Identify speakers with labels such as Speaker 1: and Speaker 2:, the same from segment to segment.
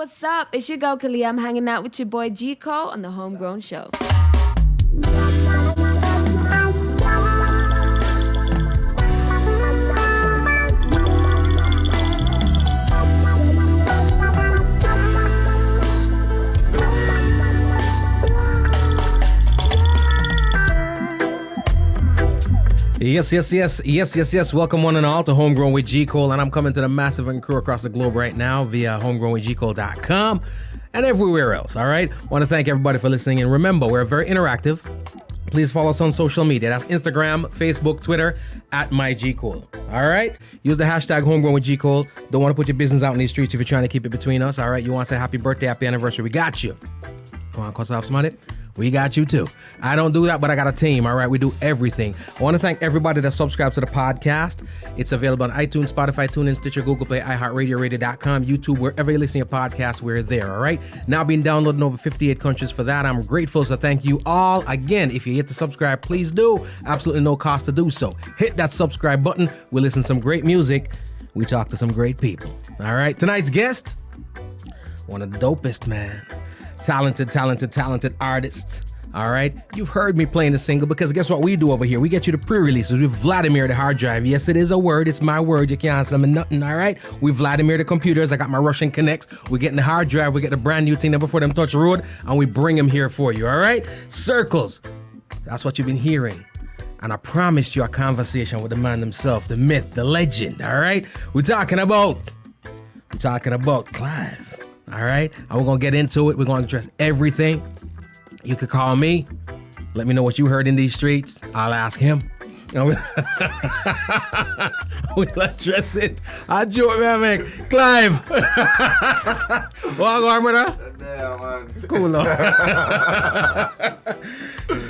Speaker 1: what's up? It's your girl Klyve. I'm hanging out with your boy G Cole on the HomeGrown Show.
Speaker 2: Yes. Welcome one and all to HomeGrown with G Cole, and I'm coming to the massive and crew across the globe right now via homegrownwithgcole.com and everywhere else. All right. Want to thank everybody for listening, and remember, we're very interactive. Please follow us on social media. That's Instagram, Facebook, Twitter at MyGCole. All right. Use the hashtag HomeGrown with G Cole. Don't want to put your business out in these streets if you're trying to keep it between us. All right. You want to say happy birthday, happy anniversary? We got you. Want to cuss off somebody? We got you too. I don't do that, but I got a team. All right, we do everything. I want to thank everybody that subscribes to the podcast. It's available on iTunes, Spotify, TuneIn, Stitcher, Google Play, iHeartRadio, Radio.com, YouTube, wherever you listen to your podcast, we're there. All right. Now being downloaded in over 58 countries. For that, I'm grateful. So thank you all. Again, if you hit the subscribe, please do. Absolutely no cost to do so. Hit that subscribe button. We listen to some great music. We talk to some great people. All right. Tonight's guest, one of the dopest, man. Talented artist. All right. You've heard me playing the single because guess what we do over here? We get you the pre-releases with Vladimir the hard drive. Yes, it is a word. It's my word. You can't answer them in nothing. All right. We Vladimir the computers. I got my Russian connects. We're getting the hard drive. We get the brand new thing before them touch the road, and we bring them here for you. All right. Circles. That's what you've been hearing. And I promised you a conversation with the man himself, the myth, the legend. All right. We're talking about Klyve. All right, and we're going to get into it. We're going to address everything. You could call me. Let me know what you heard in these streets. I'll ask him. We'll address it. I joke, man. Klyve. What going, brother?
Speaker 3: Yeah, man.
Speaker 2: Cool,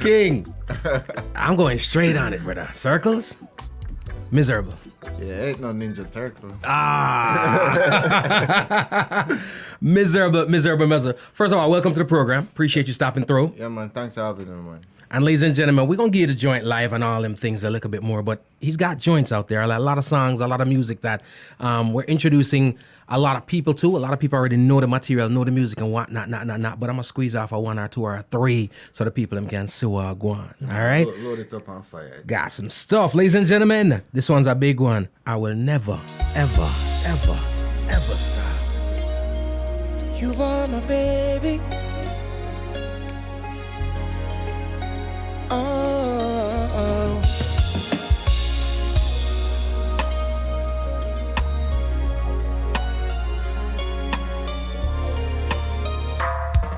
Speaker 2: King. I'm going straight on it, brother. Circles? Miserable.
Speaker 3: Yeah, ain't no Ninja Turtle.
Speaker 2: Miserable. First of all, welcome to the program. Appreciate you stopping through.
Speaker 3: Yeah, man. Thanks for having me, man.
Speaker 2: And ladies and gentlemen, we're going to give you the joint live and all them things a little bit more, but he's got joints out there, a lot of songs, a lot of music that we're introducing a lot of people to. A lot of people already know the material, know the music and whatnot, but I'm going to squeeze off a one or two or a three so the people them can see what go on, all right?
Speaker 3: Load it up on fire.
Speaker 2: Got some stuff, ladies and gentlemen. This one's a big one. I will never, ever stop.
Speaker 4: You are my baby. Oh.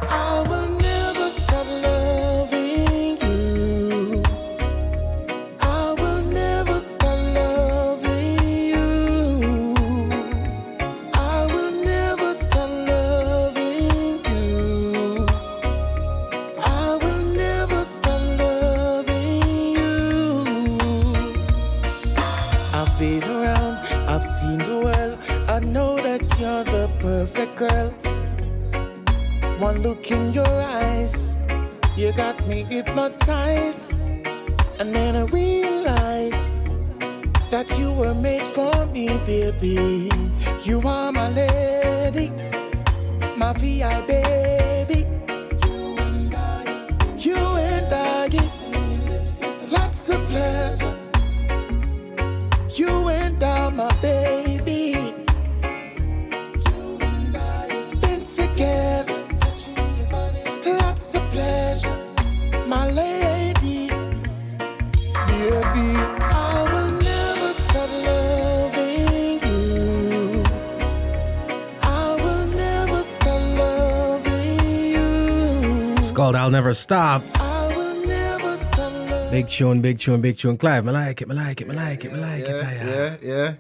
Speaker 4: I will never stop loving you. I will never stop loving you. I will never stop loving you. I will never stop loving you. I've been around, I've seen the world. I know that you're the perfect girl. One look in your eyes, you got me hypnotized. And then I realized that you were made for me, baby. You are my lady, my VI baby. You and I, lots of pleasure. You and I, my baby. Been together, lots of pleasure, my lady. Baby, I will never stop loving you. I will never stop loving you.
Speaker 2: It's called I'll Never Stop.
Speaker 4: I will never stop loving
Speaker 2: Big tune. Klyve, I like it.
Speaker 3: Yeah.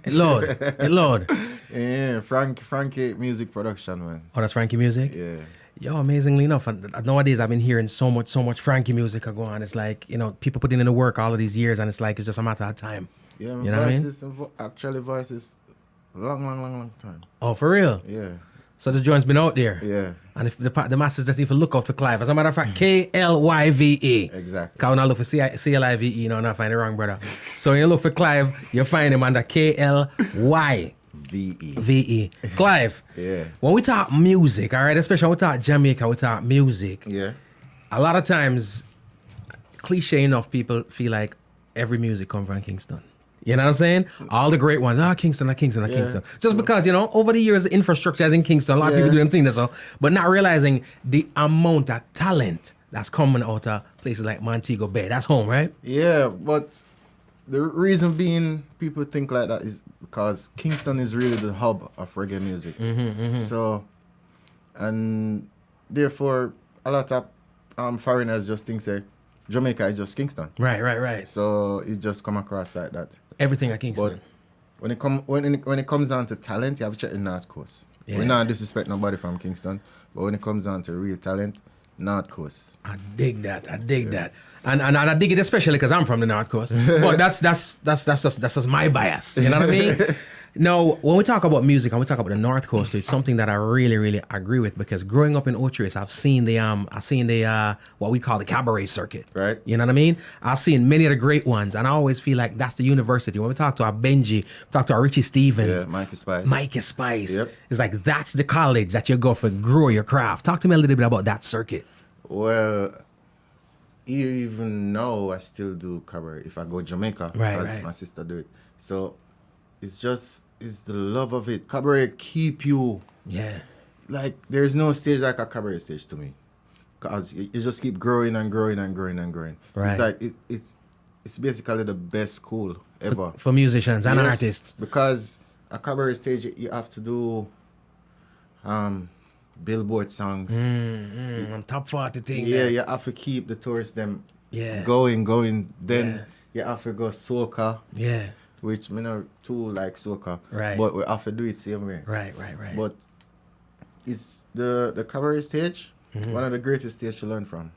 Speaker 2: Lord.
Speaker 3: Yeah, Frankie music production, man.
Speaker 2: Oh, that's Frankie music?
Speaker 3: Yeah.
Speaker 2: Yo, amazingly enough, and nowadays I've been hearing so much Frankie music go on. It's like, people putting in the work all of these years, and it's like, it's just a matter of time.
Speaker 3: Yeah,
Speaker 2: you know what I mean?
Speaker 3: Actually, voices, long time.
Speaker 2: Oh, for real?
Speaker 3: Yeah.
Speaker 2: So this joint's been out there.
Speaker 3: Yeah.
Speaker 2: And if the masses just even look out for Klyve. As a matter of fact, Klyve.
Speaker 3: Exactly.
Speaker 2: Because when I look for CLIVE, not find it wrong, brother. So when you look for Klyve, you find him under KLY.
Speaker 3: VE.
Speaker 2: VE. Klyve.
Speaker 3: Yeah.
Speaker 2: When we talk music, all right, especially when we talk Jamaica, we talk music.
Speaker 3: Yeah.
Speaker 2: A lot of times, cliche enough, people feel like every music comes from Kingston. You know what I'm saying? All the great ones, Kingston. Just because, over the years, the infrastructure is in Kingston, a lot of people do them things, so, but not realizing the amount of talent that's coming out of places like Montego Bay. That's home, right?
Speaker 3: Yeah, but the reason being people think like that is because Kingston is really the hub of reggae music. So, and therefore, a lot of foreigners just think, say, Jamaica is just Kingston.
Speaker 2: Right.
Speaker 3: So it just come across like that.
Speaker 2: Everything at Kingston.
Speaker 3: But when it comes down to talent, you have to check the North Coast.
Speaker 2: Yeah.
Speaker 3: We not disrespect nobody from Kingston, but when it comes down to real talent, North Coast.
Speaker 2: I dig that. And I dig it especially because I'm from the North Coast. But that's just my bias. You know what I mean? No, when we talk about music and we talk about the North Coast, it's something that I really, really agree with because growing up in Ocho-Rios, I've seen the what we call the cabaret circuit.
Speaker 3: Right.
Speaker 2: You know what I mean? I've seen many of the great ones, and I always feel like that's the university. When we talk to our Benji, talk to our Richie Stevens, Mikey Spice.
Speaker 3: Yep.
Speaker 2: It's like that's the college that you go for grow your craft. Talk to me a little bit about that circuit.
Speaker 3: Well, even now I still do cabaret if I go Jamaica.
Speaker 2: Right.
Speaker 3: My sister do it. So it's the love of it. Cabaret keep you.
Speaker 2: Yeah.
Speaker 3: Like there's no stage like a cabaret stage to me. Cause you just keep growing and growing.
Speaker 2: Right.
Speaker 3: It's like it's basically the best school ever.
Speaker 2: For musicians and artists.
Speaker 3: Because a cabaret stage you have to do Billboard songs.
Speaker 2: Top 40 thing.
Speaker 3: Yeah, you have to keep the tourists them
Speaker 2: Yeah.
Speaker 3: going. Then you have to go soca.
Speaker 2: Yeah.
Speaker 3: Which me not too like soca.
Speaker 2: Right.
Speaker 3: But we have to do it same way.
Speaker 2: Right.
Speaker 3: But it's the cabaret stage, one of the greatest stage to learn from.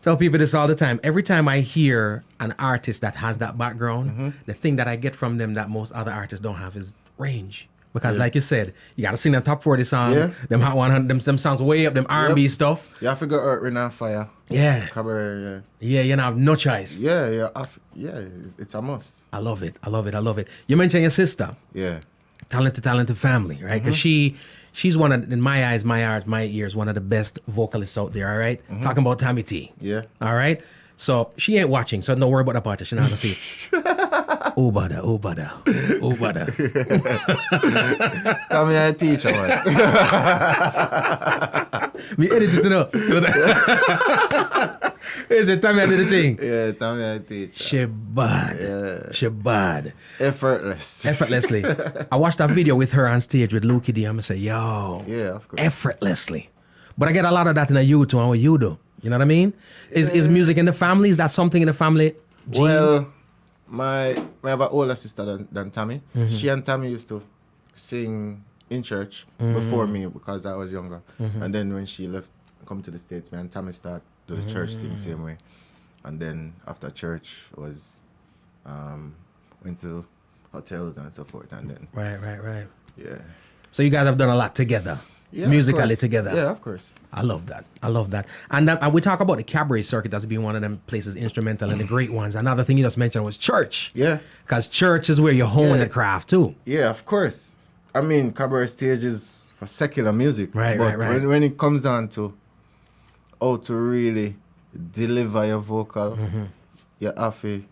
Speaker 2: Tell people this all the time. Every time I hear an artist that has that background, the thing that I get from them that most other artists don't have is range. Because like you said, you got to sing them top 40 songs, them Hot 100, them songs way up, them R&B stuff.
Speaker 3: You have to go Earth, Wind and Fire.
Speaker 2: Yeah.
Speaker 3: Cabaret,
Speaker 2: Yeah, you don't have no choice.
Speaker 3: Yeah, it's a must.
Speaker 2: I love it. You mentioned your sister.
Speaker 3: Yeah.
Speaker 2: Talented family, right? Because she's one of, in my eyes, my ears, one of the best vocalists out there, all right? Talking about Tammy T.
Speaker 3: Yeah.
Speaker 2: All right? So she ain't watching, so don't worry about the part. She's not going to see it. Ubada.
Speaker 3: Tell me I teach her one.
Speaker 2: Me edit it up. Is it Tammy I did the thing?
Speaker 3: Yeah, tell me I teach her.
Speaker 2: She bad.
Speaker 3: Effortlessly.
Speaker 2: I watched that video with her on stage with Lukie D. I'm going to say, yo.
Speaker 3: Yeah, of course.
Speaker 2: Effortlessly. But I get a lot of that in a you too, and what you do. You know what I mean? Is music in the family? Is that something in the family? Genes?
Speaker 3: Well, I have an older sister than Tammy. She and Tammy used to sing in church before me because I was younger. And then when she left, come to the States, me and Tammy start do the church thing same way. And then after church was went to hotels and so forth. And then
Speaker 2: Right.
Speaker 3: yeah.
Speaker 2: So you guys have done a lot together.
Speaker 3: Yeah,
Speaker 2: musically together.
Speaker 3: Yeah, of course.
Speaker 2: I love that. And we talk about the cabaret circuit as being one of them places instrumental and the great ones. Another thing you just mentioned was church.
Speaker 3: Yeah.
Speaker 2: Because church is where you hone the craft too.
Speaker 3: Yeah, of course. I mean, cabaret stage is for secular music.
Speaker 2: Right.
Speaker 3: When it comes on to how to really deliver your vocal, you have to,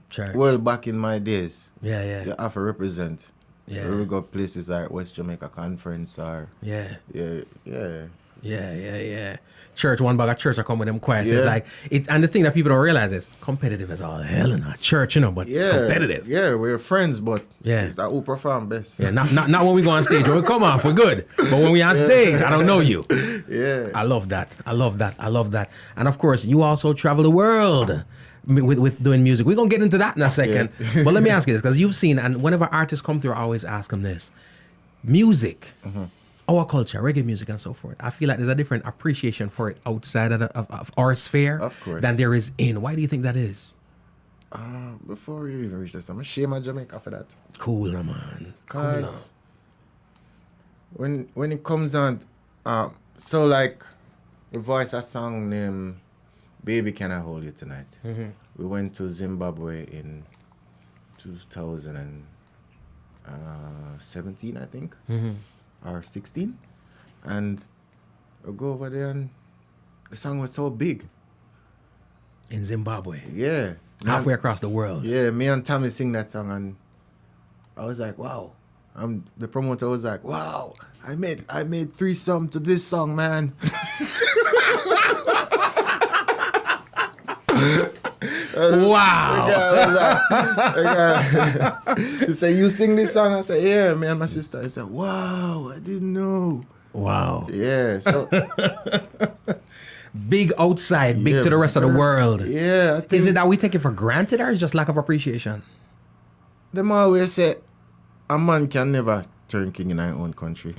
Speaker 2: Church.
Speaker 3: well, back in my days,
Speaker 2: Yeah.
Speaker 3: you have to represent.
Speaker 2: Yeah.
Speaker 3: We go places like West Jamaica Conference or
Speaker 2: Yeah. Church, one bag of church, I come with them choirs. So it's like, and the thing that people don't realize is competitive as all hell in a church, but it's competitive.
Speaker 3: Yeah, we're friends, but
Speaker 2: it's
Speaker 3: that who perform best.
Speaker 2: Yeah, not when we go on stage. When we come off, we're good. But when we on stage, I don't know you.
Speaker 3: Yeah.
Speaker 2: I love that. And of course, you also travel the world with doing music. We're going to get into that in a second. But let me ask you this, because you've seen, and whenever artists come through, I always ask them this. Music, our culture, reggae music and so forth, I feel like there's a different appreciation for it outside of our sphere than there is in. Why do you think that is?
Speaker 3: Before we even reach this, I'm ashamed of Jamaica for that.
Speaker 2: Cool, man.
Speaker 3: Because when it comes on, so like the voice a song named Baby Can I Hold You Tonight. We went to Zimbabwe in 2000 and 17, I think, or 16. And I go over there and the song was so big.
Speaker 2: In Zimbabwe.
Speaker 3: Yeah.
Speaker 2: Halfway across the world.
Speaker 3: Yeah, me and Tommy sing that song and I was like, wow. The promoter was like, wow, I made 3 songs to this song, man.
Speaker 2: Wow.
Speaker 3: He said, you sing this song? I said, yeah, me and my sister. He said, wow, I didn't know.
Speaker 2: Wow.
Speaker 3: Yeah, so
Speaker 2: Big outside, big to the rest of the world.
Speaker 3: Yeah, I think
Speaker 2: Is it that we take it for granted or is it just lack of appreciation?
Speaker 3: them always say a man can never turn king in our own country.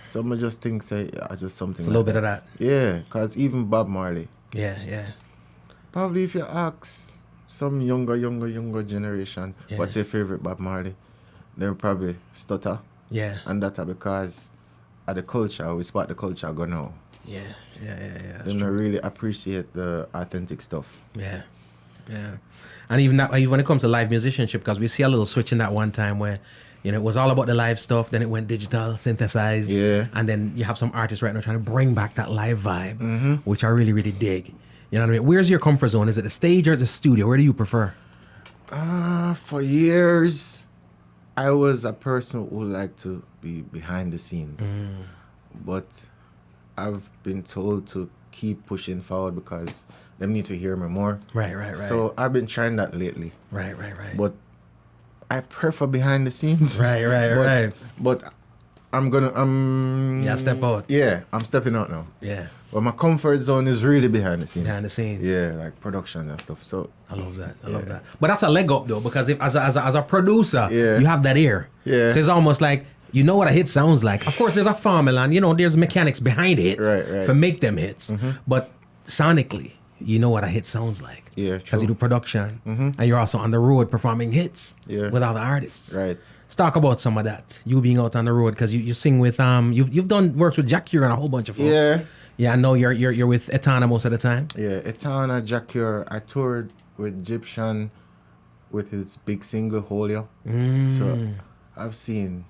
Speaker 3: Some I just think say just something
Speaker 2: A little bit of that.
Speaker 3: Yeah, because even Bob Marley.
Speaker 2: Yeah.
Speaker 3: Probably if you ask some younger generation,
Speaker 2: Yeah.
Speaker 3: what's your favorite Bob Marley? They'll probably stutter.
Speaker 2: Yeah.
Speaker 3: And that's because of the culture, we spot the culture go now.
Speaker 2: Yeah.
Speaker 3: They don't really appreciate the authentic stuff.
Speaker 2: Yeah. And even when it comes to live musicianship, because we see a little switch in that one time where, it was all about the live stuff, then it went digital, synthesized.
Speaker 3: Yeah.
Speaker 2: And then you have some artists right now trying to bring back that live vibe, which I really, really dig. You know what I mean? Where's your comfort zone? Is it the stage or the studio? Where do you prefer?
Speaker 3: For years, I was a person who liked to be behind the scenes. But I've been told to keep pushing forward because they need to hear me more.
Speaker 2: Right.
Speaker 3: So I've been trying that lately.
Speaker 2: Right.
Speaker 3: But I prefer behind the scenes.
Speaker 2: Right.
Speaker 3: But I'm gonna
Speaker 2: Yeah, step out.
Speaker 3: Yeah, I'm stepping out now.
Speaker 2: Yeah.
Speaker 3: But my comfort zone is really behind the scenes.
Speaker 2: Behind the scenes.
Speaker 3: Yeah, like production and stuff. So
Speaker 2: I love that. I love that. But that's a leg up though, because if as a producer,
Speaker 3: Yeah.
Speaker 2: you have that ear.
Speaker 3: Yeah.
Speaker 2: So it's almost like you know what a hit sounds like. Of course, there's a formula, and there's mechanics behind hits
Speaker 3: Right.
Speaker 2: for make them hits. But sonically, you know what a hit sounds like.
Speaker 3: Yeah,
Speaker 2: Because you
Speaker 3: true.
Speaker 2: do production, and you're also on the road performing hits
Speaker 3: Yeah.
Speaker 2: with other artists.
Speaker 3: Right.
Speaker 2: Let's talk about some of that. You being out on the road because you sing with you've done works with Jack Cure and a whole bunch of folks.
Speaker 3: Yeah.
Speaker 2: Yeah, I know you're with Etana most of the time.
Speaker 3: Yeah, Etana, Jack Cure. I toured with Egyptian with his big single Holio. So I've seen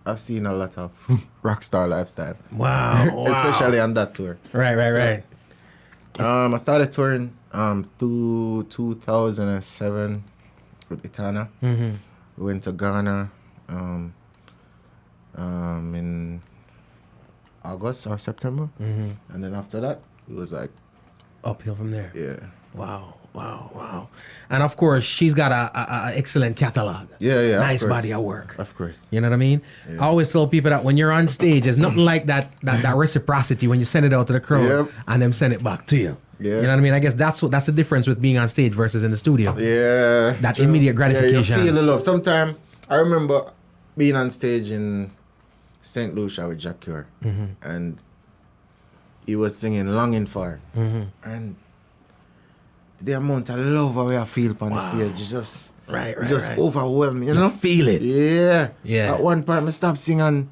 Speaker 3: a lot of rockstar lifestyle.
Speaker 2: Wow.
Speaker 3: Especially on that tour.
Speaker 2: Right.
Speaker 3: I started touring through 2007 with Etana. We went to Ghana in August or September. And then after that, it was like,
Speaker 2: Uphill from there.
Speaker 3: yeah.
Speaker 2: Wow. And of course, she's got a excellent catalog.
Speaker 3: Yeah,
Speaker 2: Nice
Speaker 3: of course.
Speaker 2: body of work.
Speaker 3: Of course.
Speaker 2: You know what I mean? I always tell people that when you're on stage, there's nothing like that reciprocity when you send it out to the crowd
Speaker 3: Yep.
Speaker 2: and them send it back to you.
Speaker 3: Yeah.
Speaker 2: You know what I mean? I guess that's the difference with being on stage versus in the studio.
Speaker 3: Yeah.
Speaker 2: That
Speaker 3: true.
Speaker 2: immediate gratification.
Speaker 3: Yeah, you feel the love. Sometimes I remember being on stage in St. Lucia with Jack Cure, and he was singing Longing For. And the amount of love we I feel on the stage, it's just,
Speaker 2: Right,
Speaker 3: it's just
Speaker 2: right.
Speaker 3: overwhelming, you know?
Speaker 2: Feel it.
Speaker 3: Yeah. At one point, I stopped singing.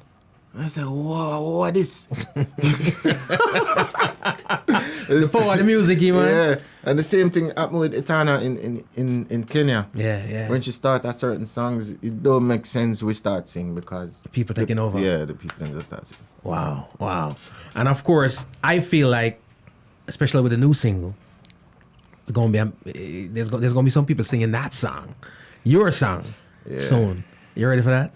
Speaker 3: I said, "Wow, what is?"
Speaker 2: The power of the music, man.
Speaker 3: Yeah, and the same thing happened with Etana in Kenya.
Speaker 2: Yeah.
Speaker 3: When she start at certain songs, it don't make sense we start singing because
Speaker 2: People taking over.
Speaker 3: Yeah, the people then just start singing.
Speaker 2: Wow. And of course, I feel like, especially with the new single, it's gonna be there's gonna be some people singing that song, your song, soon. You ready for that?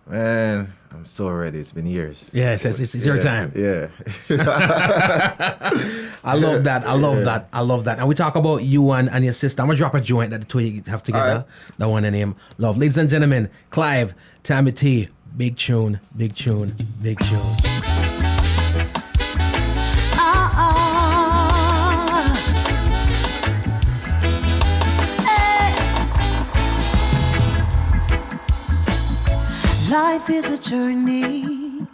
Speaker 3: Man, I'm so ready. It's been years.
Speaker 2: Yeah, it's your time.
Speaker 3: Yeah.
Speaker 2: I love that. I love that. And we talk about you and your sister. I'm gonna drop a joint that the two of you have together.
Speaker 3: Alright.
Speaker 2: That one named Love. Ladies and gentlemen, Klyve, Tammy T, big tune.
Speaker 5: Life is a journey.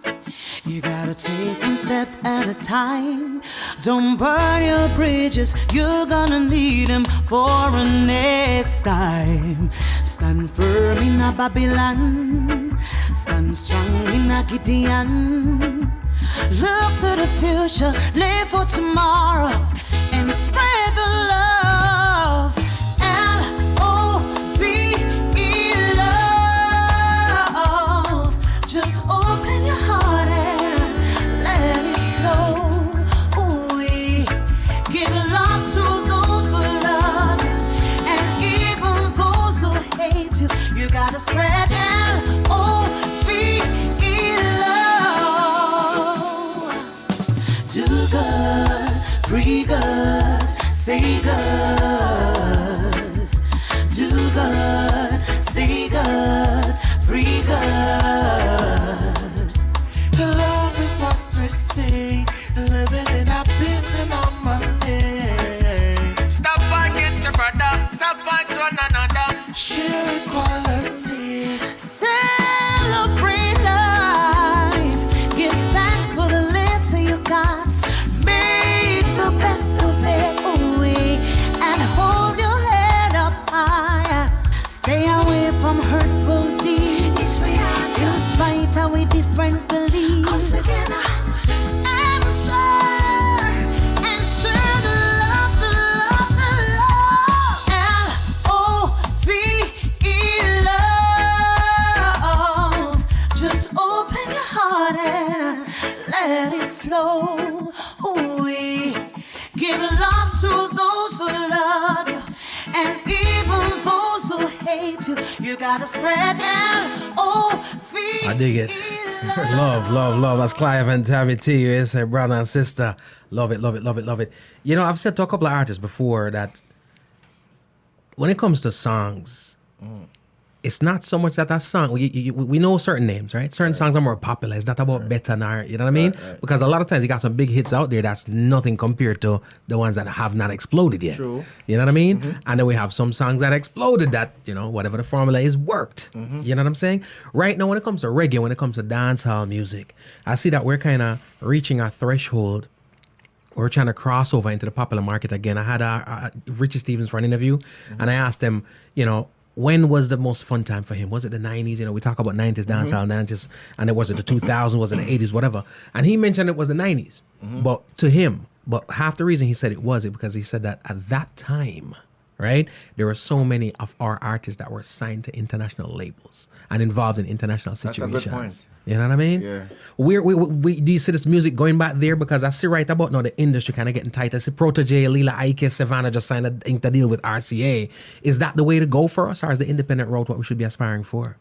Speaker 5: You gotta take one step at a time. Don't burn your bridges. You're gonna need them for a next time. Stand firm in a Babylon. Stand strong in a Gideon. Look to the future. Live for tomorrow. And spread the love. L-O-V-E, love. say good, do good, say good, breathe good.
Speaker 4: Love is what we see, living in a peace and harmony. Stop fighting your brother, stop fighting one another. Share equality.
Speaker 5: Celebrate life, give thanks for the little you got. Make the best of it, and hold your head up high. Stay away from hurtful deeds. In spite of we different beliefs. Come together and share the love, the love, the love. L-O-V-E, love. Just open your heart and let it flow. We give love to those who love you, and even those who hate you. You gotta spread L-O-V-E.
Speaker 2: I dig it. Love, love, love. That's Klyve and Tammy T. It's a brother and sister. Love it, love it, love it, love it. You know, I've said to a couple of artists before that when it comes to songs, it's not so much that song. We know certain names, right? Certain songs are more popular. It's not about better now, you know what I mean? Because a lot of times you got some big hits out there that's nothing compared to the ones that have not exploded yet.
Speaker 3: True.
Speaker 2: You know what I mean? And then we have some songs that exploded that, you know, whatever the formula is worked. You know what I'm saying? Right now, when it comes to reggae, when it comes to dancehall music, I see that we're kind of reaching a threshold. We're trying to cross over into the popular market again. I had Richie Stevens for an interview, and I asked him, you know, when was the most fun time for him? Was it the 90s? You know, we talk about 90s, dancehall, 90s, and was it the 2000s? Was it the 80s? Whatever. And he mentioned it was the 90s. But to him, half the reason he said it was because he said that at that time, right, there were so many of our artists that were signed to international labels and involved in international situations.
Speaker 3: That's a good point.
Speaker 2: You know what I mean?
Speaker 3: Yeah.
Speaker 2: We do you see this music going back there? Because I see right about now the industry kind of getting tight. I see Protege, Lila Ike, Savannah just signed a deal with RCA. Is that the way to go for us, or is the independent road what we should be aspiring for?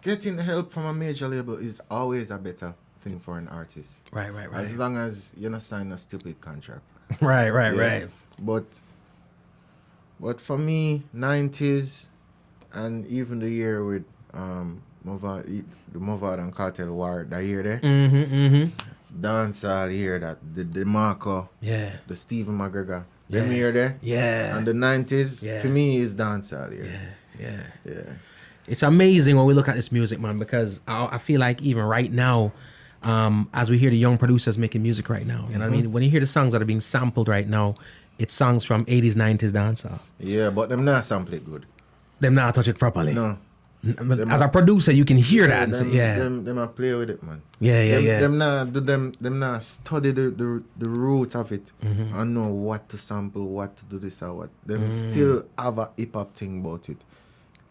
Speaker 3: Getting help from a major label is always a better thing for an artist.
Speaker 2: Right.
Speaker 3: As long as you're not signing a stupid contract.
Speaker 2: Right.
Speaker 3: But for me, 90s and even the year with the Movad and Cartel War, that year there. Dancehall year that the Marco, the Stephen McGregor, them year there. And the 90s, for me, is dancehall year. Yeah.
Speaker 2: It's amazing when we look at this music, man, because I feel like even right now, as we hear the young producers making music right now, you know what I mean? When you hear the songs that are being sampled right now, it's songs from 80s, 90s dancehall.
Speaker 3: Yeah, but them not sample it good.
Speaker 2: Them not touch it properly.
Speaker 3: No.
Speaker 2: As a producer, you can hear that.
Speaker 3: Them play with it, man. Them not study the root of it and know what to sample, what to do this or what. Them still have a hip hop thing about it.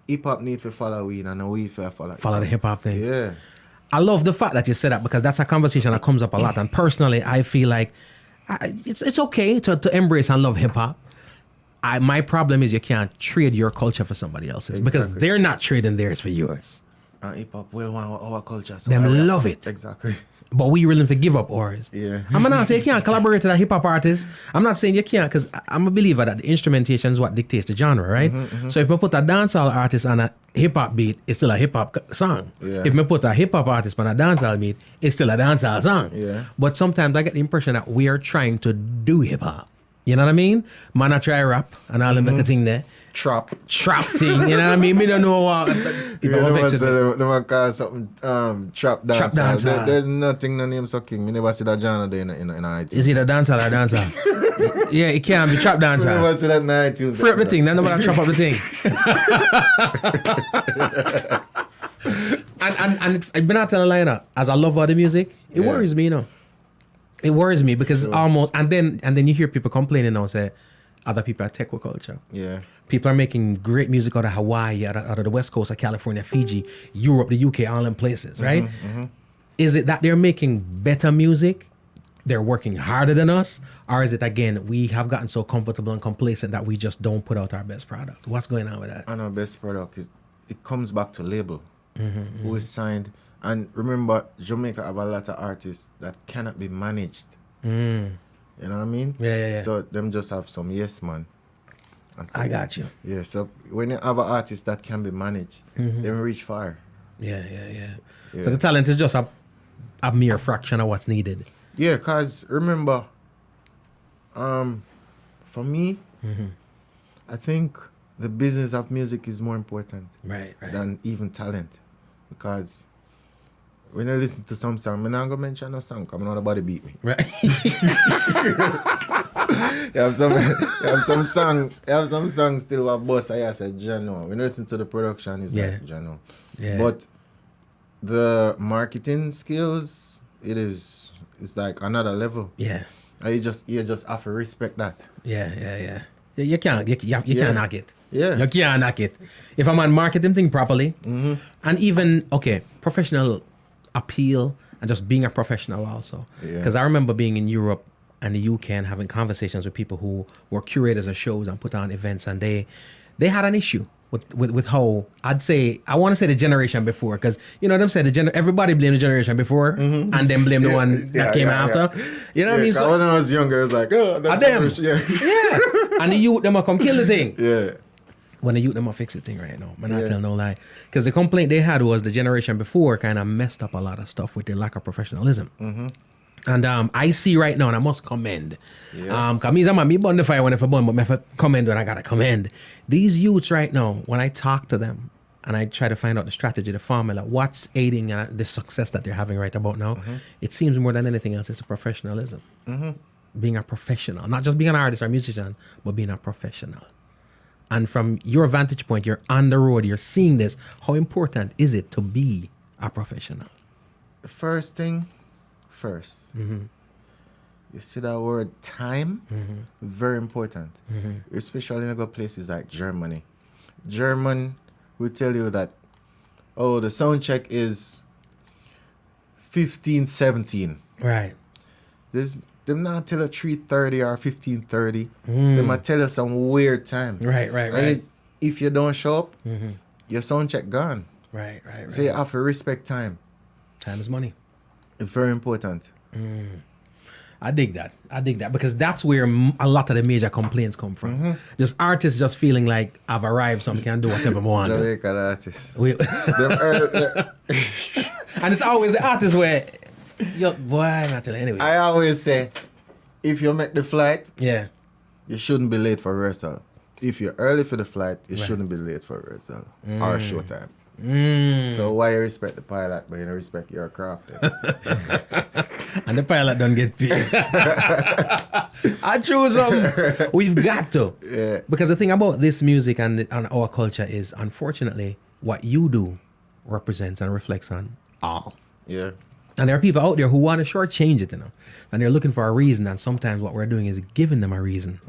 Speaker 3: Hip hop need to follow we and we follow
Speaker 2: the hip hop thing.
Speaker 3: Yeah.
Speaker 2: I love the fact that you said that because that's a conversation that comes up a lot. And personally, I feel like it's okay to embrace and love hip hop. My problem is you can't trade your culture for somebody else's because they're not trading theirs for yours.
Speaker 3: Hip hop will want our culture. So
Speaker 2: them love it.
Speaker 3: Exactly.
Speaker 2: But we willing to give up ours.
Speaker 3: Yeah.
Speaker 2: I'm not saying you can't collaborate with a hip hop artist. I'm not saying you can't because I'm a believer that the instrumentation is what dictates the genre, right? So if we put a dancehall artist on a hip hop beat, it's still a hip hop song.
Speaker 3: Yeah.
Speaker 2: If we put a hip hop artist on a dancehall beat, it's still a dancehall song.
Speaker 3: Yeah.
Speaker 2: But sometimes I get the impression that we are trying to do hip hop. You know what I mean? Man, I try rap and all them like a thing there.
Speaker 3: Trap
Speaker 2: thing, you know what I mean? Me don't know what people
Speaker 3: they want call something trap dance. There's nothing no name so king. Me never see that genre there in iTunes.
Speaker 2: Is it a dancer or a dancer? Yeah, it can't be trap dancer.
Speaker 3: Me never see that in iTunes.
Speaker 2: Free up the thing, then nobody trap up the thing. and I've been not telling a lie now. As I love all the music, it worries me, you know. It worries me because it's almost and then you hear people complaining now say other people are tech culture.
Speaker 3: Yeah.
Speaker 2: People are making great music out of Hawaii, out of the West Coast of California, Fiji, Europe, the UK, all them places, right? Is it that they're making better music? They're working harder than us? Or is it, again, we have gotten so comfortable and complacent that we just don't put out our best product? What's going on with that?
Speaker 3: And our best product it comes back to label. Who is signed. And remember, Jamaica have a lot of artists that cannot be managed. You know what I mean?
Speaker 2: Yeah.
Speaker 3: So them just have some yes man. And so,
Speaker 2: I got you.
Speaker 3: Yeah, so when you have an artist that can be managed, they reach far.
Speaker 2: Yeah. So the talent is just a mere fraction of what's needed.
Speaker 3: Yeah, cause remember, for me, I think the business of music is more important
Speaker 2: Right.
Speaker 3: than even talent, because when I listen to some song, I'm not gonna mention a song, cause nobody beat me.
Speaker 2: Right.
Speaker 3: You have some songs still what boss I said Jano. When you listen to the production, it's like Jano.
Speaker 2: Yeah.
Speaker 3: But the marketing skills, it's like another level.
Speaker 2: Yeah.
Speaker 3: And you just have to respect that.
Speaker 2: Yeah. You can't knock it.
Speaker 3: Yeah.
Speaker 2: You can't knock it. If I'm on marketing thing properly, and even professional appeal and just being a professional also. Because I remember being in Europe and the UK and having conversations with people who were curators of shows and put on events, and they had an issue with how I want to say the generation before, because them said everybody blamed the generation before and then blame the one that came after. You know what I mean? So
Speaker 3: when I was younger, it was like, oh, that's
Speaker 2: them.
Speaker 3: Yeah.
Speaker 2: And the youth them will come kill the thing.
Speaker 3: Yeah.
Speaker 2: When the youth them will fix the thing right now. I'm not telling no lie. Because the complaint they had was the generation before kind of messed up a lot of stuff with their lack of professionalism. And I see right now, and I must commend.
Speaker 3: Yes.
Speaker 2: Because I'm me burn the fire when I burn, but I commend when I gotta commend. These youths right now, when I talk to them and I try to find out the strategy, the formula, what's aiding the success that they're having right about now, it seems more than anything else, it's a professionalism. Being a professional, not just being an artist or musician, but being a professional. And from your vantage point, you're on the road, you're seeing this. How important is it to be a professional?
Speaker 3: The first thing, you see that word time, very important, especially in other places like Germany. German will tell you that, the sound check is 15:17.
Speaker 2: Right.
Speaker 3: Them not tell you 3:30 or 15:30. They might tell you some weird time.
Speaker 2: Right.
Speaker 3: And if you don't show up, your sound check gone.
Speaker 2: Right.
Speaker 3: So you have to respect time.
Speaker 2: Time is money.
Speaker 3: It's very important.
Speaker 2: I dig that because that's where a lot of the major complaints come from. Just artists just feeling like I've arrived, so I can do whatever I want.
Speaker 3: Jamaican artists.
Speaker 2: And it's always the artists where, I'm not telling anyway.
Speaker 3: I always say, if you make the flight, you shouldn't be late for rehearsal. If you're early for the flight, you shouldn't be late for rehearsal or showtime. So why you respect the pilot, but you don't respect your craft?
Speaker 2: And the pilot don't get paid. I choose them. We've got to.
Speaker 3: Yeah.
Speaker 2: Because the thing about this music and our culture is, unfortunately, what you do represents and reflects on all.
Speaker 3: Yeah.
Speaker 2: And there are people out there who want to shortchange it, and they're looking for a reason. And sometimes what we're doing is giving them a reason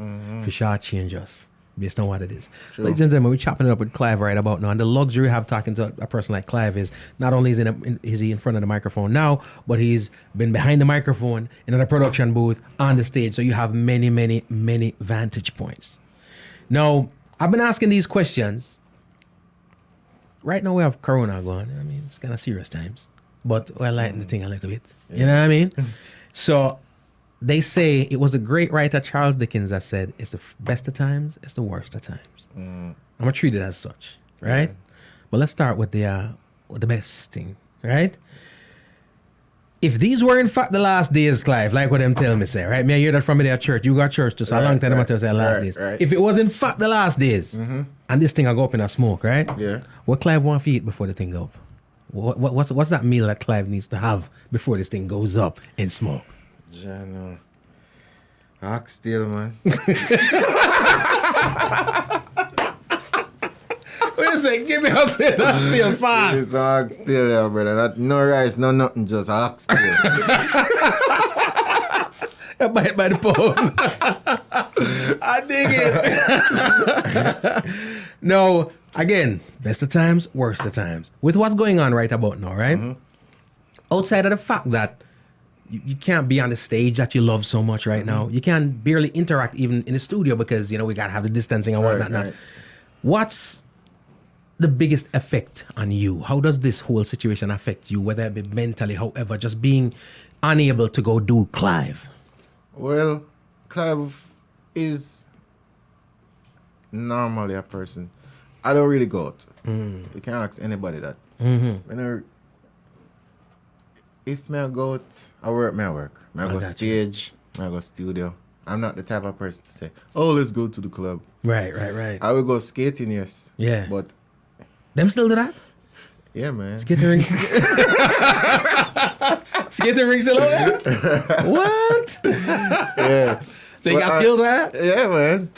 Speaker 2: for shortchange us based on what it is.
Speaker 3: True.
Speaker 2: Ladies and gentlemen, we're chopping it up with Klyve right about now. And the luxury we have talking to a person like Klyve is not only is he in front of the microphone now, but he's been behind the microphone in a production booth on the stage. So you have many, many, many vantage points. Now, I've been asking these questions. Right now we have Corona going. I mean, it's kind of serious times. But we're lighting the thing a little bit. You know what I mean? So they say it was a great writer, Charles Dickens, that said, it's the best of times, it's the worst of times. I'm going to treat it as such, right? But let's start with the best thing, right? If these were in fact the last days, Klyve, like what them tell me say, right? Me I hear that from their church. You got church just a long time to say last days.
Speaker 3: Right.
Speaker 2: If it was in fact the last days, and this thing will go up in a smoke, right?
Speaker 3: Yeah.
Speaker 2: What Klyve want to eat before the thing go up? What's that meal that Klyve needs to have before this thing goes up in smoke?
Speaker 3: Jano. Oxtail, man.
Speaker 2: Wait a second, give me a plate of oxtail fast.
Speaker 3: It's oxtail, yeah, brother. No rice, no nothing, just oxtail.
Speaker 2: I buy it by the pound. I dig it. No, again, best of times, worst of times. With what's going on right about now, right? Outside of the fact that you can't be on the stage that you love so much right now. You can barely interact even in the studio because, we got to have the distancing and whatnot.
Speaker 3: Right.
Speaker 2: What's the biggest effect on you? How does this whole situation affect you, whether it be mentally, however, just being unable to go do Klyve?
Speaker 3: Well, Klyve is normally a person. I don't really go out. You can ask anybody that. If me I go out, I work. I go stage. I go studio. I'm not the type of person to say, "Oh, let's go to the club."
Speaker 2: Right.
Speaker 3: I will go skating, yes.
Speaker 2: Yeah.
Speaker 3: But
Speaker 2: Them still do that?
Speaker 3: yeah, man.
Speaker 2: Skating rings. Skating rings still on there? What?
Speaker 3: Yeah.
Speaker 2: So you
Speaker 3: But
Speaker 2: got skills with that?
Speaker 3: Yeah, man.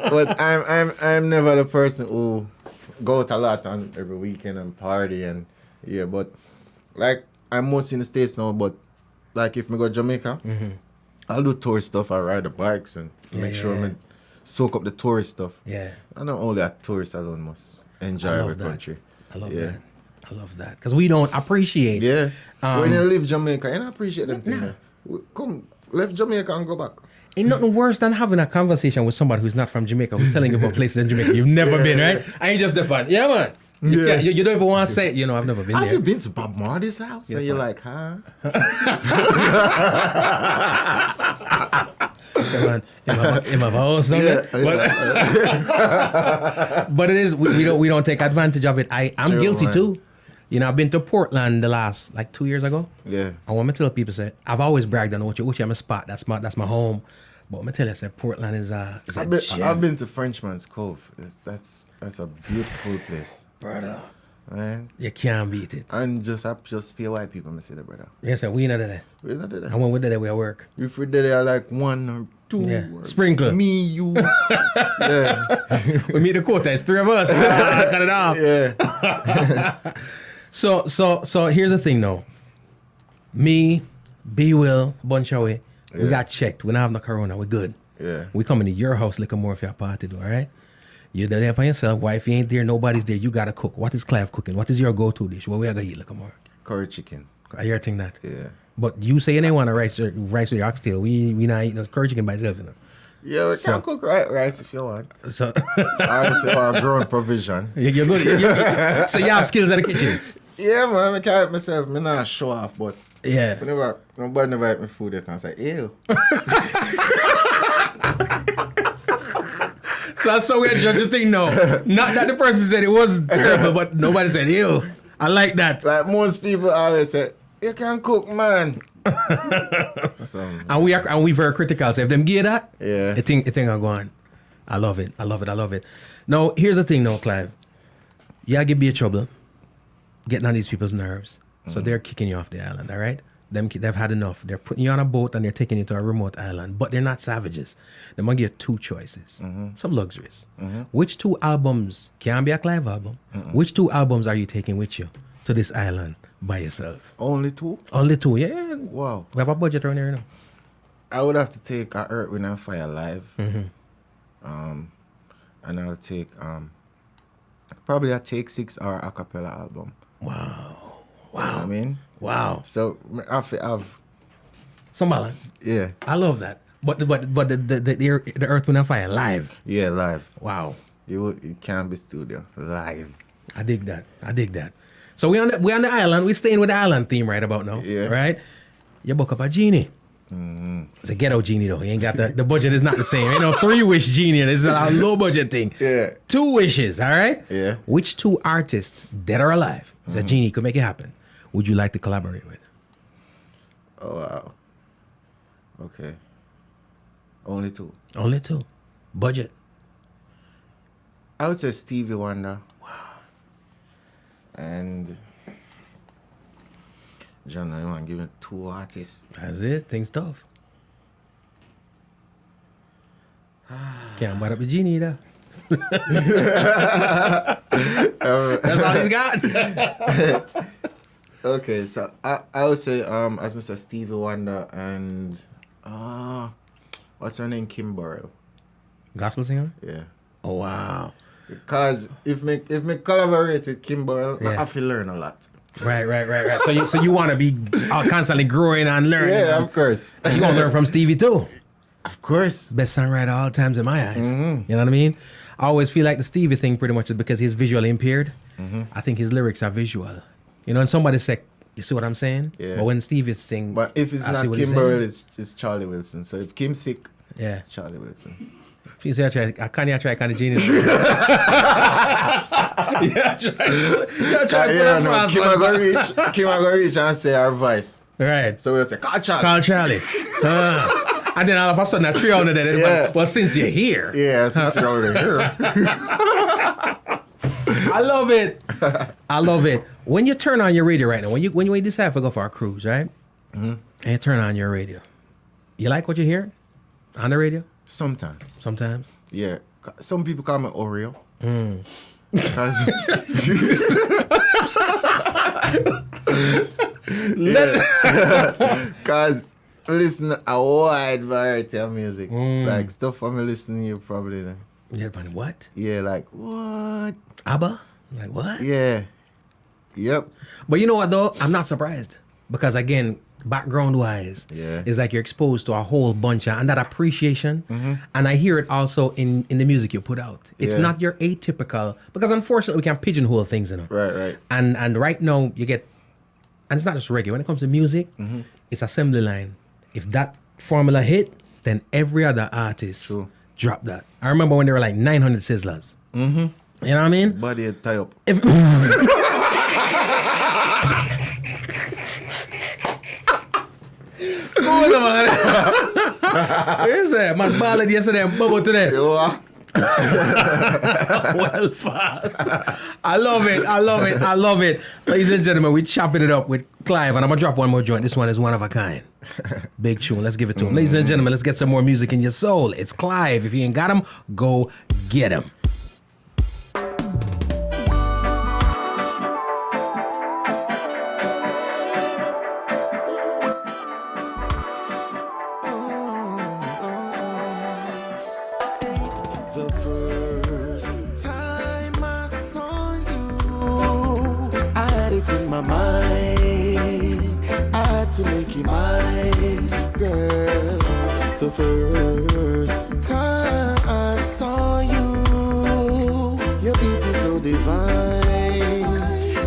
Speaker 3: But I'm never the person who go out a lot on every weekend and party and yeah. But like I'm mostly in the States now. But like if me go to Jamaica, I'll do tourist stuff. I ride the bikes and make sure I soak up the tourist stuff.
Speaker 2: Yeah.
Speaker 3: I know only a tourist alone must enjoy every
Speaker 2: that.
Speaker 3: country.
Speaker 2: I love that. I love that. Because we don't appreciate.
Speaker 3: Yeah. When you leave Jamaica, you don't appreciate them things. Come, left Jamaica and go back.
Speaker 2: Ain't nothing worse than having a conversation with somebody who's not from Jamaica, who's telling you about places in Jamaica you've never been, right? And you just define, yeah, man. You don't even want to say, I've never been
Speaker 3: Have
Speaker 2: there.
Speaker 3: you been to Bob Marley's house? And you're like, huh?
Speaker 2: In my house, but it is we don't take advantage of it. I'm
Speaker 3: True,
Speaker 2: guilty
Speaker 3: man.
Speaker 2: too. I've been to Portland the last 2 years ago.
Speaker 3: Yeah.
Speaker 2: And when I tell people, say I've always bragged on Uchi, I'm a spot. That's my home. But when I tell you, I say Portland is a gem.
Speaker 3: I've been to Frenchman's Cove. That's a beautiful place,
Speaker 2: Brother.
Speaker 3: man.
Speaker 2: You can't beat it.
Speaker 3: And I just pay white people, I say that, brother.
Speaker 2: Yes, sir. We not there.
Speaker 3: We not there.
Speaker 2: And when we're there, we at work.
Speaker 3: If we're there, like 1 or 2.
Speaker 2: Yeah.
Speaker 3: Or
Speaker 2: Sprinkle.
Speaker 3: Me, you. Yeah.
Speaker 2: We meet the quota. It's 3 of us. Cut it off.
Speaker 3: Yeah.
Speaker 2: So here's the thing, though. Me, B Will, bunch of we got checked. We don't have no corona. We're good.
Speaker 3: Yeah.
Speaker 2: We coming to your house like a more for your party, though, all right? You're there by yourself. Wife ain't there. Nobody's there. You gotta cook. What is Klyve cooking? What is your go-to dish? What we gonna eat like a more?
Speaker 3: Curry chicken.
Speaker 2: I hear think that.
Speaker 3: Yeah.
Speaker 2: But you say you want a rice with your oxtail. We not eating no curry chicken by itself,
Speaker 3: Yeah, we can cook rice if you want.
Speaker 2: So
Speaker 3: Or if you want grown provision.
Speaker 2: you're good. So you have skills in the kitchen.
Speaker 3: Yeah, man, I can't help myself. I not show off, but
Speaker 2: Yeah.
Speaker 3: nobody never ate me food yet. And I say, ew.
Speaker 2: So that's so we judge the thing, no. Not that the person said it was terrible, but nobody said, ew. I like that.
Speaker 3: Like most people always say, you can cook, man. So,
Speaker 2: And we very critical. So if them give that,
Speaker 3: Yeah.
Speaker 2: it think are going. I love it. Now, here's the thing now, Klyve. You give me trouble getting on these people's nerves. So they're kicking you off the island, all right? They've had enough. They're putting you on a boat and they're taking you to a remote island. But they're not savages. They're going to give you 2 choices. Some luxuries. Which 2 albums can be a Klyve album? Which 2 albums are you taking with you to this island by yourself?
Speaker 3: only 2?
Speaker 2: Only 2, yeah.
Speaker 3: Wow.
Speaker 2: We have a budget around here,
Speaker 3: I would have to take a Earth, Wind and Fire live. And I'll take probably a Take 6 or a cappella album.
Speaker 2: Wow.
Speaker 3: You know what I mean?
Speaker 2: Wow.
Speaker 3: So I have
Speaker 2: Some balance.
Speaker 3: yeah.
Speaker 2: I love that. But the Earth, Wind and Fire live.
Speaker 3: Yeah, live.
Speaker 2: Wow.
Speaker 3: You can't be studio. Live.
Speaker 2: I dig that. So we on the island. We staying with the island theme right about now.
Speaker 3: Yeah.
Speaker 2: Right? You book up a genie. It's a ghetto genie though. He ain't got the budget is not the same. Ain't no 3-wish genie. This is a low budget thing.
Speaker 3: Yeah.
Speaker 2: 2 wishes, all right?
Speaker 3: Yeah.
Speaker 2: Which 2 artists, dead or alive, the genie could make it happen, would you like to collaborate with?
Speaker 3: Oh wow. Okay. Only 2.
Speaker 2: Only 2. Budget.
Speaker 3: I would say Stevie Wonder. Wow. And John, you want to give me 2 artists?
Speaker 2: That's it. Things tough. Can't buy up the genie either. That's all he's got.
Speaker 3: Okay, so I would say as Mr. Stevie Wonder and what's her name? Kim Burrell.
Speaker 2: Gospel singer?
Speaker 3: Yeah.
Speaker 2: Oh wow.
Speaker 3: Because if me collaborate with Kim Burrell, I
Speaker 2: Yeah.
Speaker 3: have to learn a lot.
Speaker 2: Right. So you want to be constantly growing and learning.
Speaker 3: Yeah, of course.
Speaker 2: You gonna learn from Stevie too.
Speaker 3: Of course.
Speaker 2: Best songwriter all times in my eyes. You know what I mean? I always feel like the Stevie thing pretty much is because he's visually impaired. I think his lyrics are visual. You know, and somebody say, you see what I'm saying?
Speaker 3: Yeah.
Speaker 2: But when Stevie sing,
Speaker 3: But if it's
Speaker 2: I
Speaker 3: not
Speaker 2: see what he's
Speaker 3: Kim Burrell,
Speaker 2: saying.
Speaker 3: it's Charlie Wilson. So if Kim's sick,
Speaker 2: Yeah.
Speaker 3: Charlie Wilson.
Speaker 2: If you say I can't try kind of genius. yeah, try
Speaker 3: Kim I go reach and say our voice.
Speaker 2: Right.
Speaker 3: So we'll say, call Charlie.
Speaker 2: Call Charlie. And then all of a sudden, a trio on there.
Speaker 3: Yeah.
Speaker 2: Well, since you're here.
Speaker 3: Yeah, since you're already here.
Speaker 2: I love it. I love it. When you turn on your radio right now, when you decide to go for a cruise, right? Mm-hmm. And you turn on your radio, you like what you hear on the radio?
Speaker 3: Sometimes. Yeah. Some people call me Oreo. Because I listen to a wide variety of music. Like stuff I'm listening to probably.
Speaker 2: Yeah, but what?
Speaker 3: Yeah, like what?
Speaker 2: ABBA? Like what?
Speaker 3: Yeah. Yep.
Speaker 2: But you know what though? I'm not surprised. Because again, background wise, it's like you're exposed to a whole bunch of, and that appreciation. And I hear it also in the music you put out. It's not your atypical, because unfortunately we can pigeonhole things in it.
Speaker 3: Right.
Speaker 2: And right now you get, and it's not just reggae. When it comes to music, it's assembly line. If that formula hit, then every other artist drop that. I remember when there were like 900 Sizzlers. You know what I mean?
Speaker 3: Body tie up.
Speaker 2: Hold on. Here's that. Man ballad yesterday and bubble today. Well fast. I love it. Ladies and gentlemen, we're chopping it up with Klyve, and I'm gonna drop one more joint. This one is one of a kind. Big tune. Let's give it to him. Ladies and gentlemen, let's get some more music in your soul. It's Klyve. If you ain't got him, go get him.
Speaker 4: The first time I saw you, I had it in my mind. I had to make you mine, girl. The first time I saw you, your beauty so divine,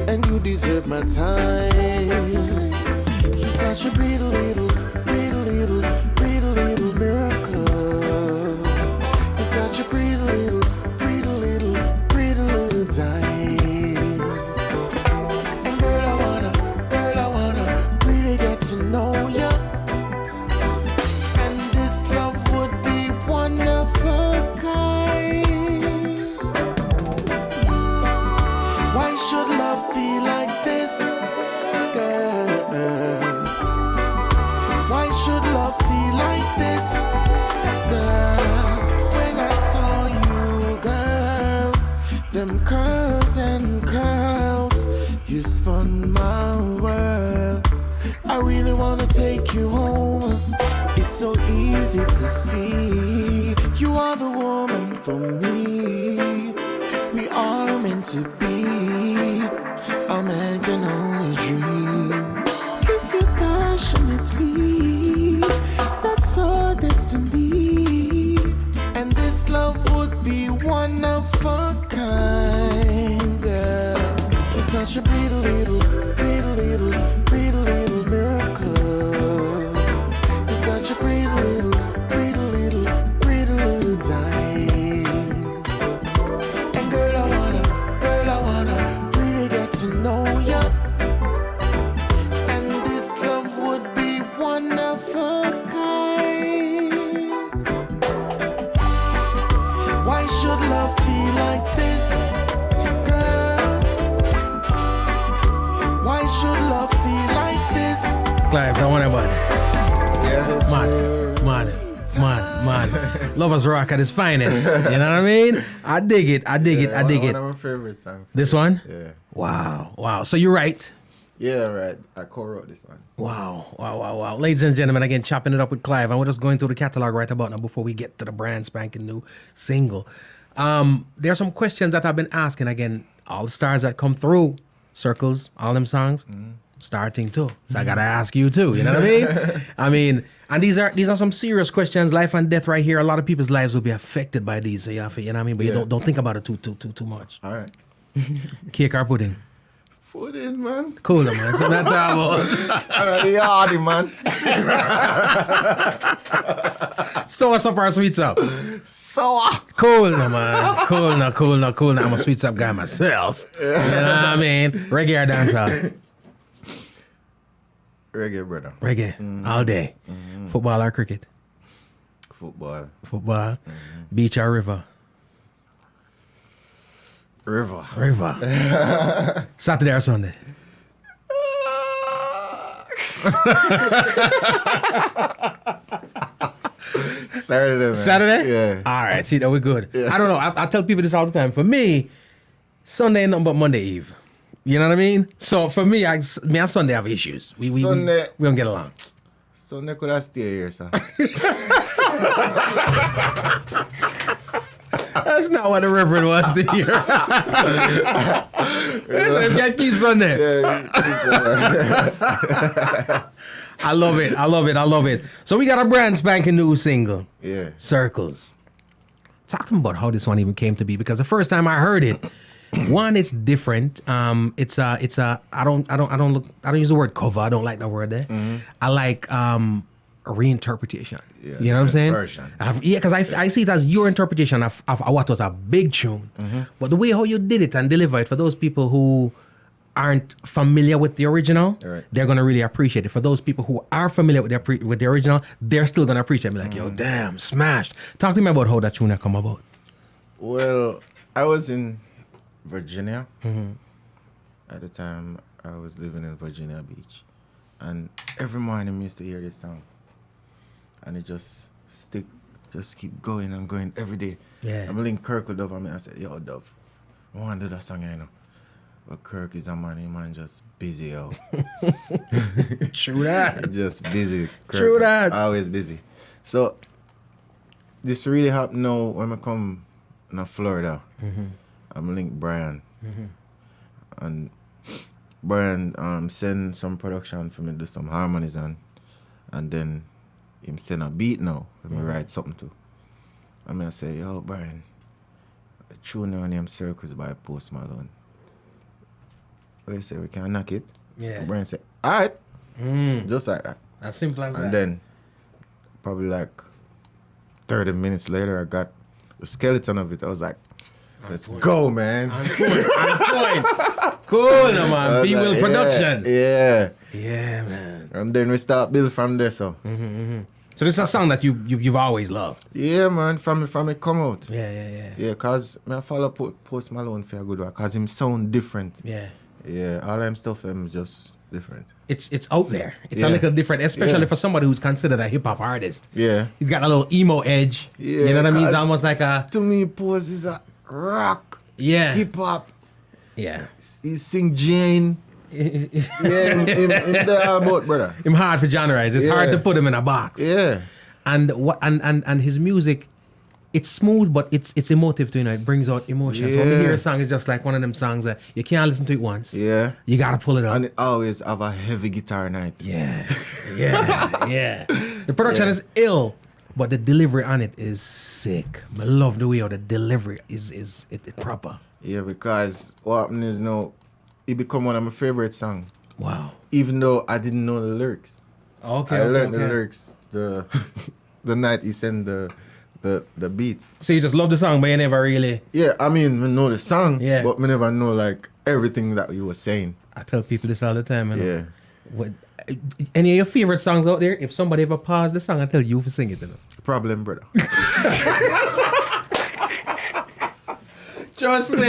Speaker 4: and you deserve my time. You're such a pretty little miracle. Such a pretty little dime. And girl, I wanna really get to know ya. And this love would be one of a kind. Why should love feel like this, girl? Why should love feel like this, girl? Them curves and curls, you spun my world. I really wanna take you home. It's so easy to see. You are the woman for me. We are meant to be. A man can only dream. Kiss you passionately. That's our destiny. And this love would be one of a kind, girl. You're such a pretty little miracle. You're such a pretty little dime. And girl, I wanna really get to know ya. And this love would be one of a kind. Why should love feel like this, girl? Why should love feel like this?
Speaker 2: Klyve, I want everybody.
Speaker 3: Yeah.
Speaker 2: Man. Lovers Rock at his finest. You know what I mean? I dig it.
Speaker 3: One of my favorite songs.
Speaker 2: This one?
Speaker 3: Yeah.
Speaker 2: Wow. So you're right.
Speaker 3: Yeah, right. I co-wrote this one.
Speaker 2: Wow. Ladies and gentlemen, again, chopping it up with Klyve. And we're just going through the catalog right about now before we get to the brand spanking new single. There are some questions that I've been asking. Again, all the stars that come through, Circles, all them songs, starting too. So I gotta ask you too. You know what I mean? And these are some serious questions, life and death right here. A lot of people's lives will be affected by these. So you know what I mean? But you don't think about it too much.
Speaker 3: All right.
Speaker 2: Cake or pudding?
Speaker 3: Pudding, man.
Speaker 2: Cool, man. So not that
Speaker 3: Already hardy, man.
Speaker 2: So what's up our sweets up?
Speaker 3: So
Speaker 2: Cool no man. Cool no. I'm a sweets up guy myself. You know what I mean? Reggae or dancehall?
Speaker 3: reggae, brother.
Speaker 2: Reggae. All day. Football or cricket?
Speaker 3: Football.
Speaker 2: Beach or river?
Speaker 3: River.
Speaker 2: Saturday or Sunday?
Speaker 3: Saturday, man.
Speaker 2: Saturday?
Speaker 3: Yeah.
Speaker 2: All right, see, that we're good. I don't know. I tell people this all the time. For me, Sunday ain't nothing but Monday Eve. You know what I mean? So for me, me and Sunday have issues. We
Speaker 3: Sunday.
Speaker 2: we don't get along.
Speaker 3: Sunday could have stayed here, sir.
Speaker 2: That's not what the reverend wants to hear. Listen, you can't keep Sunday. I love it. So we got a brand spanking new single.
Speaker 3: Yeah.
Speaker 2: Circles. Talk to me about how this one even came to be, because the first time I heard it, one, it's different. It's a I don't use the word cover. I don't like that word there. I like a reinterpretation.
Speaker 3: Yeah,
Speaker 2: you know what I'm saying?
Speaker 3: version.
Speaker 2: Because I see it as your interpretation of what was a big tune. But the way how you did it and deliver it, for those people who aren't familiar with the original,
Speaker 3: Right.
Speaker 2: they're gonna really appreciate it. For those people who are familiar with the original, they're still gonna appreciate it. Be like, yo, damn, smashed. Talk to me about how that tune come about.
Speaker 3: Well, I was in Virginia. At the time, I was living in Virginia Beach. And every morning I used to hear this song. And it just keep going and going every day.
Speaker 2: Yeah.
Speaker 3: I'm linked Kirk with Dove. I said, yo, Dove, I want to do that song, you know. But Kirk is a man just busy, yo.
Speaker 2: True that.
Speaker 3: Just busy. Kirk,
Speaker 2: True that.
Speaker 3: Always busy. So, this really happened now when I come to Florida. I'm linked Brian. And Brian send some production for me to do some harmonies on. And then him send a beat now for me write something to. I say, yo, Brian, the tune now named Circles by Post Malone. We say we can knock it.
Speaker 2: Yeah.
Speaker 3: Brian said, alright. Just like that.
Speaker 2: As simple as
Speaker 3: And
Speaker 2: that.
Speaker 3: then probably like 30 minutes later I got the skeleton of it. I was like, let's go, man.
Speaker 2: I'm going. Cool, no, man. B Will Production.
Speaker 3: Yeah.
Speaker 2: Yeah, man.
Speaker 3: And then we start build from there, so.
Speaker 2: So this is a song that you've always loved.
Speaker 3: Yeah, man, from it come out.
Speaker 2: Yeah.
Speaker 3: Yeah, cause I follow Post Malone for a good one, cause him sound different.
Speaker 2: Yeah.
Speaker 3: Yeah, all them stuff them just different.
Speaker 2: It's out there. It's
Speaker 3: Yeah.
Speaker 2: a little different, especially
Speaker 3: Yeah.
Speaker 2: for somebody who's considered a hip hop artist.
Speaker 3: Yeah.
Speaker 2: He's got a little emo edge.
Speaker 3: Yeah,
Speaker 2: You know what I mean? It's
Speaker 3: 'cause
Speaker 2: almost like a
Speaker 3: To me, Post is a rock,
Speaker 2: yeah.
Speaker 3: hip hop.
Speaker 2: Yeah.
Speaker 3: He sing Jane. Yeah, him there all about, brother.
Speaker 2: Him hard for genres. It's hard
Speaker 3: Yeah.
Speaker 2: to put him in a box.
Speaker 3: Yeah.
Speaker 2: And his music, it's smooth, but it's emotive too. You know, it brings out emotions. When we
Speaker 3: Yeah.
Speaker 2: hear a song, it's just like one of them songs that you can't listen to it once.
Speaker 3: Yeah.
Speaker 2: You gotta pull it up.
Speaker 3: And it always have a heavy guitar night.
Speaker 2: Yeah. The production is ill, but the delivery on it is sick. I love the way how the delivery is proper.
Speaker 3: Yeah, because what happened is now, it become one of my favorite songs.
Speaker 2: Wow.
Speaker 3: Even though I didn't know the lyrics.
Speaker 2: Okay.
Speaker 3: I learned the lyrics the night he sent the beat.
Speaker 2: So you just love the song, but you never really.
Speaker 3: Yeah, I mean, I know the song,
Speaker 2: Yeah.
Speaker 3: but I never know like everything that you were saying.
Speaker 2: I tell people this all the time. You know?
Speaker 3: Yeah.
Speaker 2: What, any of your favorite songs out there? If somebody ever paused the song, I tell you to sing it. You know?
Speaker 3: Problem, brother.
Speaker 2: Trust me.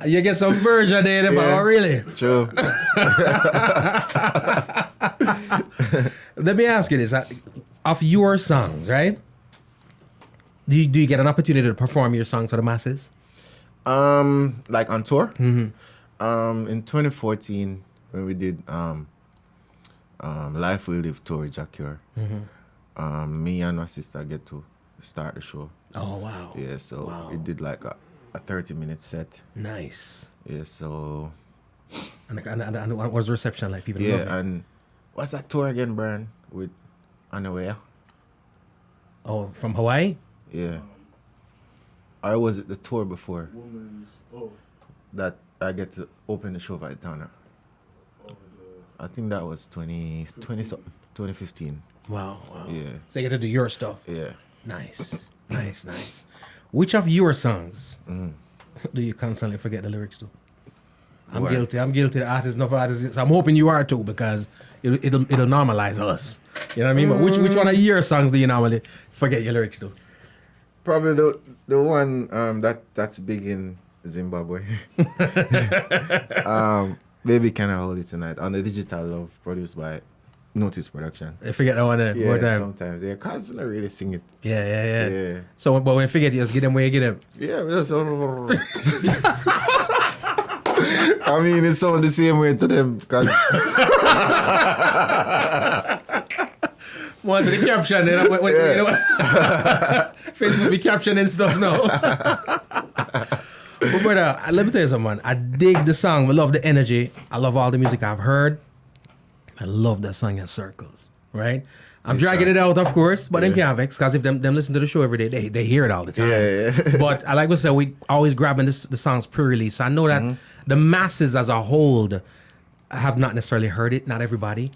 Speaker 2: You get some version there, but oh, really?
Speaker 3: True.
Speaker 2: Let me ask you this. Of your songs, right? Do you get an opportunity to perform your songs for the masses?
Speaker 3: Like on tour? In 2014, when we did Life We Live tour with Jack Cure, me and my sister get to start the show.
Speaker 2: Oh, wow.
Speaker 3: Yeah, so we did like a 30-minute set.
Speaker 2: Nice.
Speaker 3: Yeah, so
Speaker 2: And what was the reception like? People love it.
Speaker 3: yeah, and what's that tour again, Brian? With Unaware?
Speaker 2: Oh, from Hawaii?
Speaker 3: Yeah. Or was it the tour before? That I get to open the show for Towner. I think that was 2015.
Speaker 2: Wow.
Speaker 3: Yeah.
Speaker 2: So you get to do your stuff.
Speaker 3: Yeah.
Speaker 2: Nice. Which of your songs do you constantly forget the lyrics to? I'm
Speaker 3: What?
Speaker 2: guilty. The artist, enough artists. So I'm hoping you are too, because it'll normalize us. You know what I mean? But which one of your songs do you normally forget your lyrics to?
Speaker 3: Probably the one that's big in Zimbabwe. Baby, Can I Hold It Tonight, on the Digital Love, produced by Notice Production.
Speaker 2: I forget that one there.
Speaker 3: Yeah,
Speaker 2: More time.
Speaker 3: sometimes. Yeah, cause we don't really sing it.
Speaker 2: Yeah. So, but when you forget, you just get them where you get them.
Speaker 3: Yeah, we just, I mean, it sounds the same way to them. Cause
Speaker 2: Once the caption, you know, you know what? Facebook be captioning stuff now. But brother, let me tell you something, man. I dig the song. I love the energy. I love all the music I've heard. I love that song in Circles, right? I'm dragging it out, of course, but them can't vex, because if them listen to the show every day, they hear it all the time.
Speaker 3: Yeah.
Speaker 2: But I like we said, we always grabbing the songs pre-release. I know that the masses as a whole have not necessarily heard it, not everybody.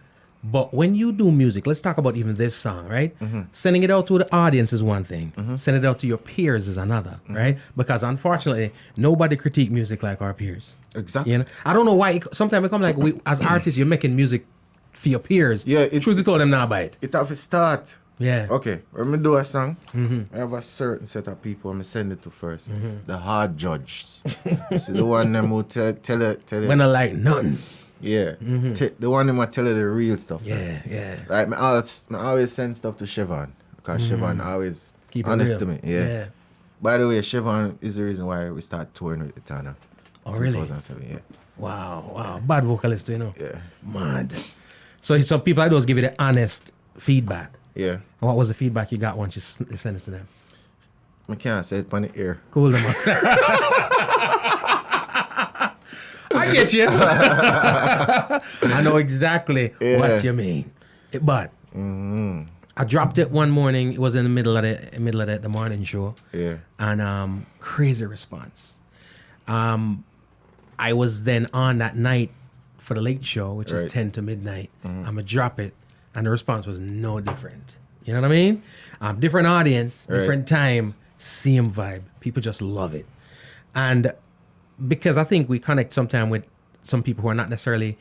Speaker 2: But when you do music, let's talk about even this song, right? Sending it out to the audience is one thing. Sending it out to your peers is another, right? Because unfortunately, nobody critique music like our peers.
Speaker 3: Exactly.
Speaker 2: You know? I don't know why. Sometimes it come like, we, as artists, you're making music for your peers.
Speaker 3: Yeah,
Speaker 2: Truth be told, them now buy it.
Speaker 3: It have to start.
Speaker 2: Yeah.
Speaker 3: Okay, when I do a song, I have a certain set of people I send it to first. The hard judges. So the one them who tell it.
Speaker 2: When I like none.
Speaker 3: Yeah. The one them who tell you the real stuff.
Speaker 2: Yeah.
Speaker 3: Like, I always send stuff to Siobhan, because Siobhan always
Speaker 2: Keep it
Speaker 3: honest
Speaker 2: real.
Speaker 3: to me. Yeah. By the way, Siobhan is the reason why we start touring with Etana.
Speaker 2: Oh, really?
Speaker 3: 2007, yeah.
Speaker 2: Wow. Bad vocalist, you know?
Speaker 3: Yeah.
Speaker 2: Mad. So people like those give you the honest feedback.
Speaker 3: Yeah.
Speaker 2: And what was the feedback you got once you sent it to them?
Speaker 3: I can't say it on the air.
Speaker 2: Cool them up. I get you. I know exactly what you mean. But I dropped it one morning. It was in the middle of the morning show.
Speaker 3: Yeah.
Speaker 2: And crazy response. I was then on that night for the late show, which is
Speaker 3: Right.
Speaker 2: 10 to midnight. I'm going to drop it. And the response was no different. You know what I mean? Different audience, different time, same vibe. People just love it. And because I think we connect sometimes with some people who are not necessarily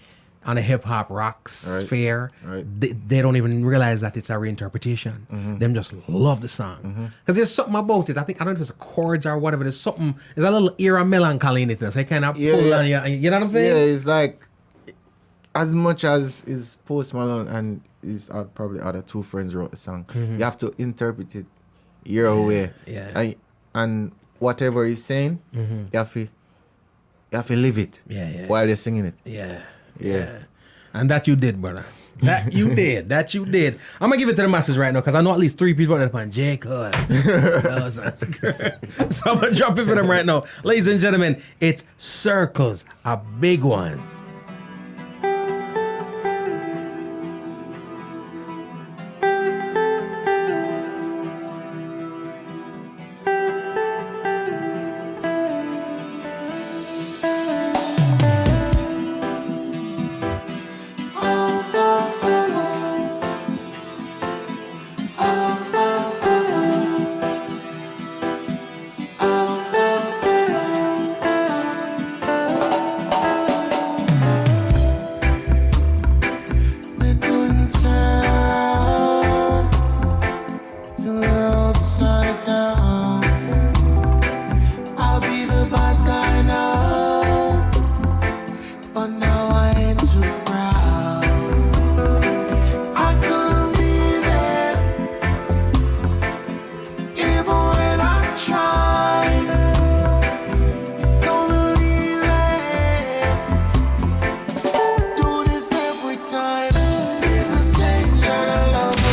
Speaker 2: on a hip hop rock sphere, they don't even realize that it's a reinterpretation. Them just love the song. Because there's something about it. I don't know if it's chords or whatever. There's a little era melancholy in it. So it kind of pull on you. You know what I'm saying?
Speaker 3: Yeah, it's like, as much as is Post Malone and his probably other two friends wrote the song, you have to interpret it your way.
Speaker 2: Yeah.
Speaker 3: And whatever he's saying, you have to live it while you're singing it.
Speaker 2: Yeah.
Speaker 3: Yeah.
Speaker 2: And that you did, brother. That you did. I'm going to give it to the masses right now, because I know at least 3 people that are on J. Cole. So I'm going to drop it for them right now. Ladies and gentlemen, it's Circles, a big one.
Speaker 4: We couldn't turn around till we're upside down. I'll be the bad guy now, but now I ain't too proud. I couldn't be there, even when I tried. Don't believe it. Do this every time. Seasons change and I love it.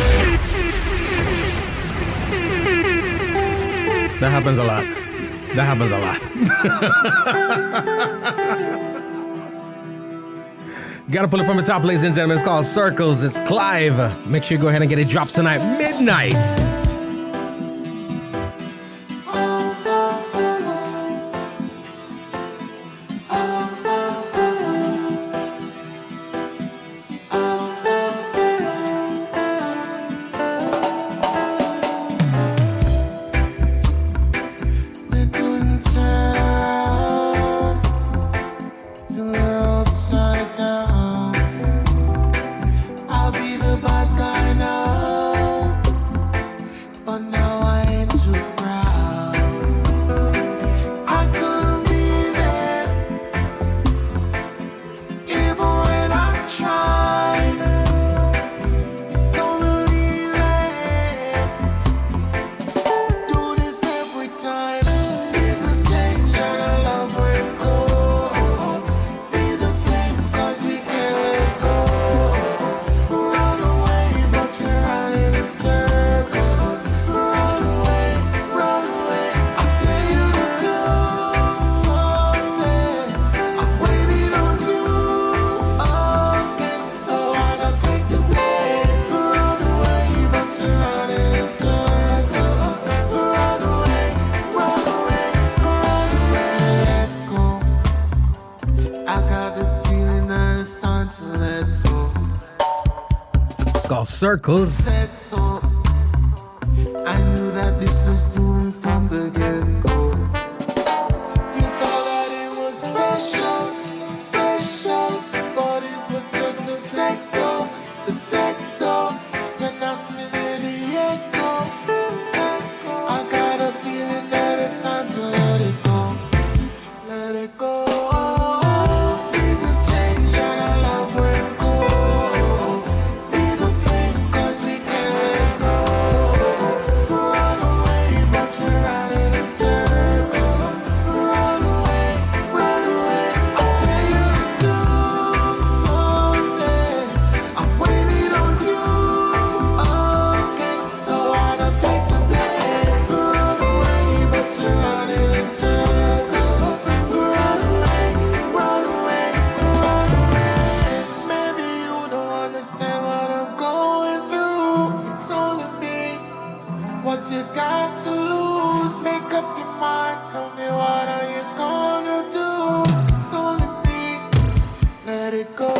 Speaker 2: That happens a lot. Gotta pull it from the top, ladies and gentlemen. It's called Circles. It's Klyve. Make sure you go ahead and get it dropped tonight, midnight. Circles.
Speaker 4: Said so. I knew that this was doomed from the get-go. You thought that it was special, special, but it was just a sex doll, the sex doll. Then I still hear the echo. I got a feeling that it's time to let it go. Let it go. Seasons change and our love will go. Feel the flame 'cause we can't let go. Run away, but we're running in circles. Run away, run away. I'll tell you to do something. I'm waiting on you again, so I don't take the blame. Run away, but we're running in circles. Run away, run away, run away. Maybe you don't understand what I'm going through. It's only me. What you got to lose? Make up your mind. Tell me what are you gonna do? It's only me. Let it go.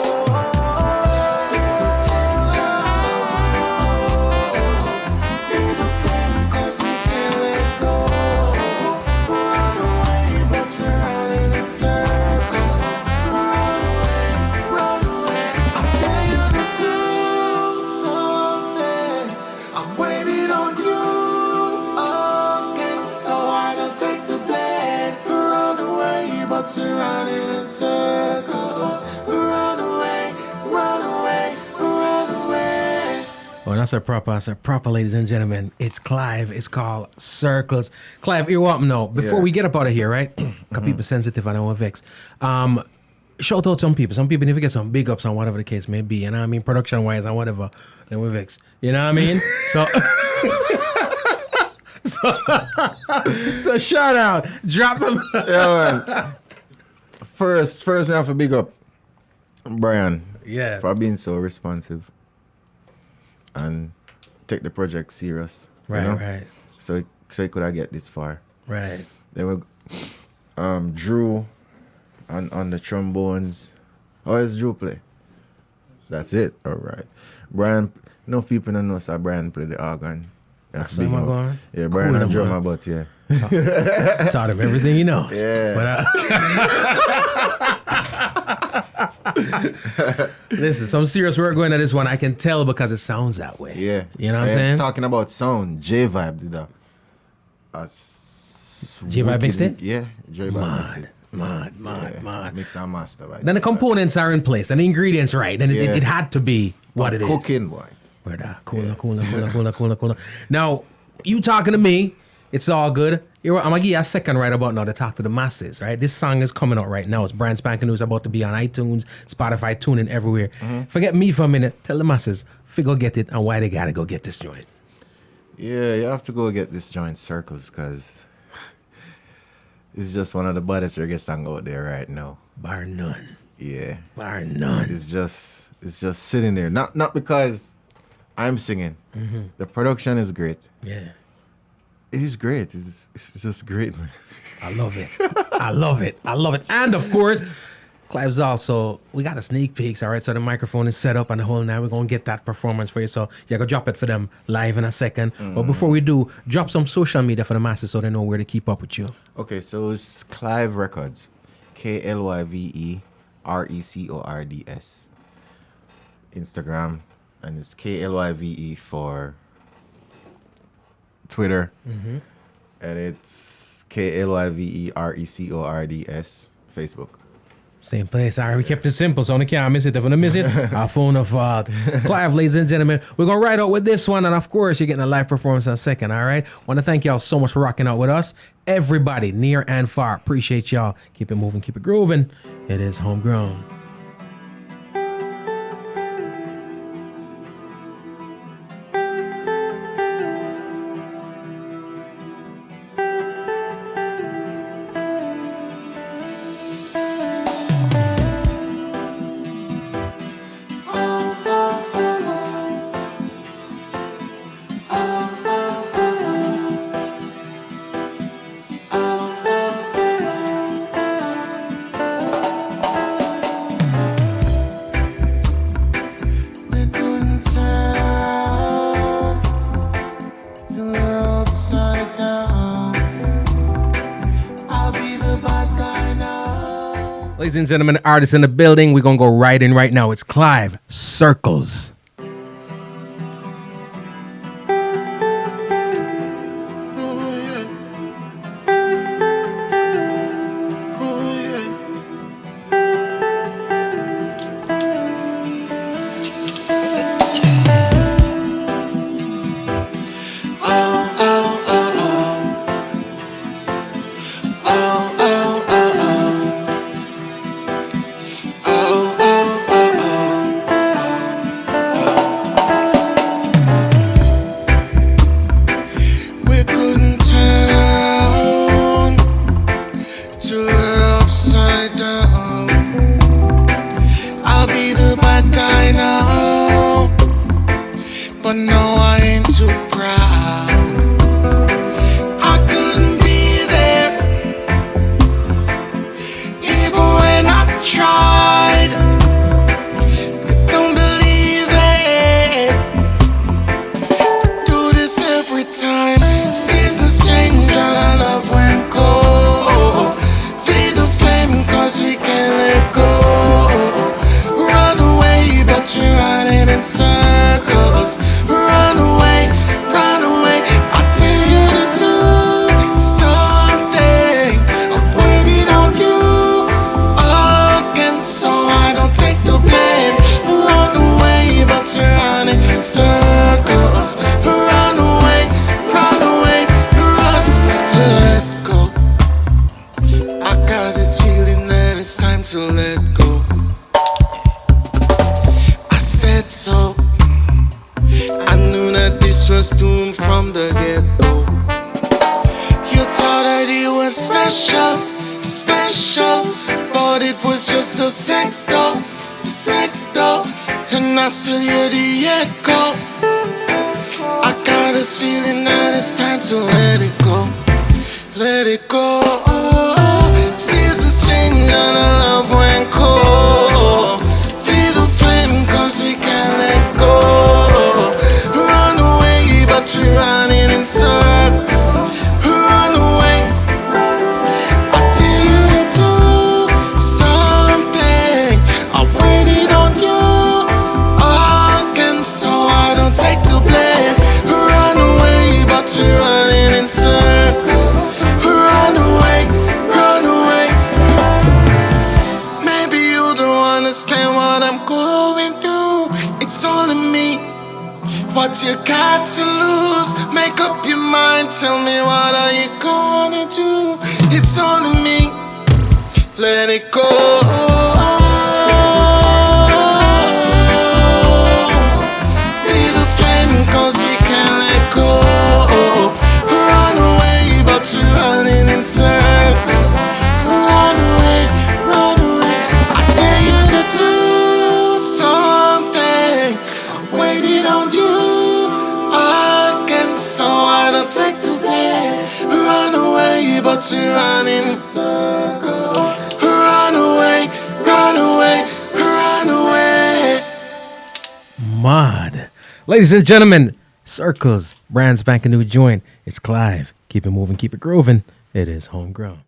Speaker 4: Seasons change and I love will go. Feel the flame 'cause we can't let go. Run away, but we're running in circles. Run away, run away. I'll tell you to do something. I'm waiting on you again, so I don't take the blame. Run away, but we're running in circles. Run away, run away, run away.
Speaker 2: Oh, that's a proper, ladies and gentlemen. It's Klyve. It's called Circles. Klyve, you want me know, before
Speaker 3: Yeah.
Speaker 2: we get up out of here, right? Because people sensitive and I want vex. Shout out some people. Some people need to get some big ups on whatever the case may be. You know what I mean? Production wise and whatever. Then we vex. You know what I mean? So, so shout out. Drop them.
Speaker 3: Yeah, man. First, I have to big up Brian
Speaker 2: Yeah.
Speaker 3: for being so responsive and take the project serious.
Speaker 2: Right,
Speaker 3: you know?
Speaker 2: right,
Speaker 3: So he could have get this far.
Speaker 2: right.
Speaker 3: Then we Drew on the trombones. How is Drew play? That's it. All right. Brian, enough people don't know so Brian play the organ. You have to
Speaker 2: So
Speaker 3: big
Speaker 2: am I
Speaker 3: him up.
Speaker 2: going?
Speaker 3: Yeah, Brian
Speaker 2: Cool,
Speaker 3: and
Speaker 2: man.
Speaker 3: drummer, but yeah.
Speaker 2: Taught him everything he knows.
Speaker 3: Yeah.
Speaker 2: But, listen, some serious work going on this one. I can tell because it sounds that way.
Speaker 3: Yeah.
Speaker 2: You know what I'm saying?
Speaker 3: Talking about sound, J-Vibe did that.
Speaker 2: J-Vibe mixed it?
Speaker 3: Yeah, J-Vibe mixed it.
Speaker 2: Mad.
Speaker 3: Yeah, mix and master. Right?
Speaker 2: Then the components are in place and the ingredients right. Then
Speaker 3: Yeah.
Speaker 2: it had to be what it is.
Speaker 3: Cooking, boy.
Speaker 2: Brother, cool. Now, you talking to me, it's all good. I'm going to give you a second right about now to talk to the masses, right? This song is coming out right now. It's brand spanking new. It's about to be on iTunes, Spotify, TuneIn, everywhere. Forget me for a minute. Tell the masses, go get it and why they got to go get this joint.
Speaker 3: Yeah, you have to go get this joint Circles because it's just one of the baddest reggae songs out there right now.
Speaker 2: Bar none.
Speaker 3: Yeah.
Speaker 2: Bar none.
Speaker 3: It's just sitting there. Not because I'm singing. The production is great.
Speaker 2: Yeah.
Speaker 3: It is great. It's just great, man.
Speaker 2: I love it. I love it. And of course, Klyve's also, we got a sneak peeks, all right? So the microphone is set up and the whole night. We're going to get that performance for you. So yeah, go drop it for them live in a second. But before we do, drop some social media for the masses so they know where to keep up with you.
Speaker 3: Okay, so it's Klyve Records. KLYVE RECORDS. Instagram. And it's KLYVE for Twitter. And it's KLYVE RECORDS Facebook.
Speaker 2: Same place. All right, we kept it simple, so I can't miss it. If I miss it, our phone of Klyve, ladies and gentlemen. We're going to ride out with this one, and of course, you're getting a live performance in a second, all right? Want to thank y'all so much for rocking out with us. Everybody, near and far, appreciate y'all. Keep it moving, keep it grooving. It is Homegrown. Ladies and gentlemen, artists in the building, we're going to go right in right now. It's Klyve, Circles.
Speaker 4: We couldn't turn around till we're upside down. I'll be the bad guy now, but no, I ain't too proud. I couldn't be there, even when I tried. But don't believe it, but do this every time. Seasons change and our love went cold. Feed the flame cause we can't let go. Run away but we're running in circles. Run away, I tell you to do something. I'm waiting on you again, so I don't take the blame. Run away but we're running in circles. Run away, let go. I got this feeling that it's time to let go. I said so. I knew that this was doomed from the get-go. You thought that it was special, but it was just a sex doll, and I still hear the echo. I got this feeling that it's time to let it go. Let it go. Seasons change and our love went cold. Feel the flame cause we can't let go. Run away but we're running in circles. Run away, I tell you to do something. I waited on you again, so I don't take the blame. Run away but we're running in circles. Run away. Maybe you don't understand what I'm going through. It's only me. What you got to lose? Make up your mind. Tell me what are you gonna do? It's only me. Let it go. Feel the flame cause we can't let go. Run away but we're running in circles. Run away, I tell you to do something. I'm waiting on you again, so I don't take the blame. Run away but we're running in circles. Run away.
Speaker 2: Mod. Ladies and gentlemen, Circles, brand spanking new joint. It's Klyve. Keep it moving, keep it grooving. It is Homegrown.